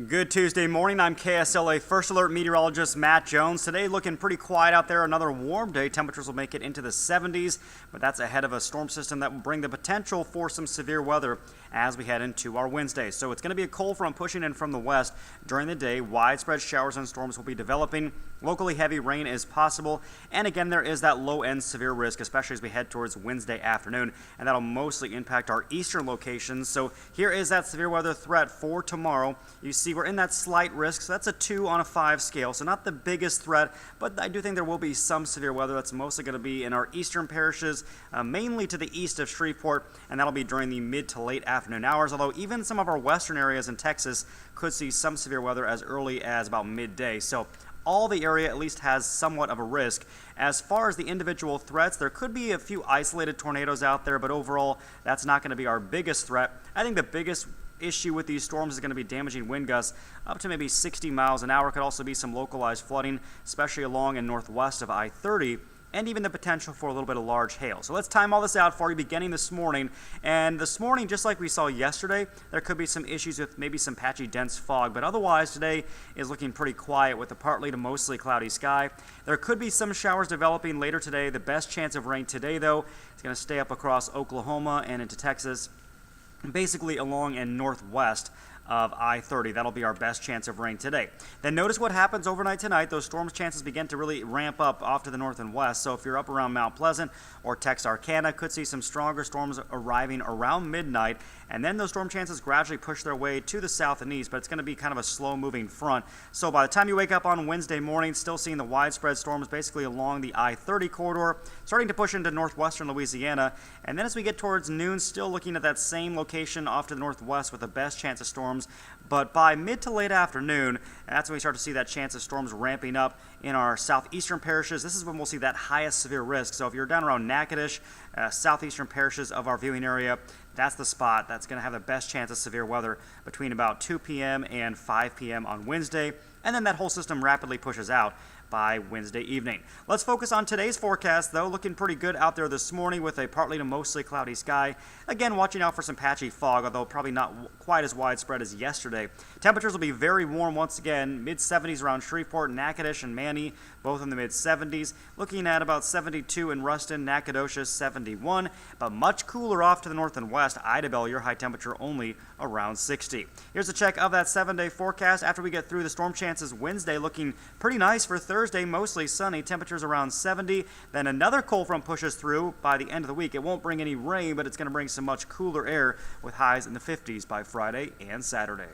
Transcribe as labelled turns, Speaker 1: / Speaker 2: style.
Speaker 1: Good Tuesday morning. I'm KSLA First Alert meteorologist Matt Jones. Today looking pretty quiet out there. Another warm day. Temperatures will make it into the 70s, but that's ahead of a storm system that will bring the potential for some severe weather as we head into our Wednesday. So it's going to be a cold front pushing in from the west during the day. Widespread showers and storms will be developing. Locally heavy rain is possible. And again, there is that low end severe risk, especially as we head towards Wednesday afternoon, and that'll mostly impact our eastern locations. So here is that severe weather threat for tomorrow. You see we're in that slight risk, so that's a 2 on a 5 scale, so not the biggest threat, but I do think there will be some severe weather. That's mostly going to be in our eastern parishes, mainly to the east of Shreveport, and that'll be during the mid to late afternoon hours, although even some of our western areas in Texas could see some severe weather as early as about midday. So all the area at least has somewhat of a risk. As far as the individual threats, there could be a few isolated tornadoes out there, but overall, that's not going to be our biggest threat. I think the biggest issue with these storms is going to be damaging wind gusts up to maybe 60 miles an hour. Could also be some localized flooding, especially along and northwest of I-30. And even the potential for a little bit of large hail. So let's time all this out for you beginning this morning. And this morning, just like we saw yesterday, there could be some issues with maybe some patchy dense fog, but otherwise today is looking pretty quiet with a partly to mostly cloudy sky. There could be some showers developing later today. The best chance of rain today, though, is going to stay up across Oklahoma and into Texas, basically along and northwest of I-30. That'll be our best chance of rain today. Then notice what happens overnight tonight. Those storm chances begin to really ramp up off to the north and west. So if you're up around Mount Pleasant or Texarkana, could see some stronger storms arriving around midnight. And then those storm chances gradually push their way to the south and east, but it's going to be kind of a slow-moving front. So by the time you wake up on Wednesday morning, still seeing the widespread storms basically along the I-30 corridor, starting to push into northwestern Louisiana. And then as we get towards noon, still looking at that same location off to the northwest with the best chance of storms. But by mid to late afternoon, that's when we start to see that chance of storms ramping up in our southeastern parishes. This is when we'll see that highest severe risk. So if you're down around Natchitoches, southeastern parishes of our viewing area, that's the spot that's going to have the best chance of severe weather between about 2 p.m. and 5 p.m. on Wednesday. And then that whole system rapidly pushes out by Wednesday evening. Let's focus on today's forecast, though. Looking pretty good out there this morning with a partly to mostly cloudy sky. Again, watching out for some patchy fog, although probably not quite as widespread as yesterday. Temperatures will be very warm once again, mid-70s around Shreveport, Natchitoches, and Many, both in the mid-70s. Looking at about 72 in Ruston, Nacogdoches 71, but much cooler off to the north and west. Idabel, your high temperature only around 60. Here's a check of that 7-day forecast after we get through the storm chances Wednesday, looking pretty nice for Thursday, mostly sunny, temperatures around 70. Then another cold front pushes through by the end of the week. It won't bring any rain, but it's going to bring some much cooler air with highs in the 50s by Friday and Saturday.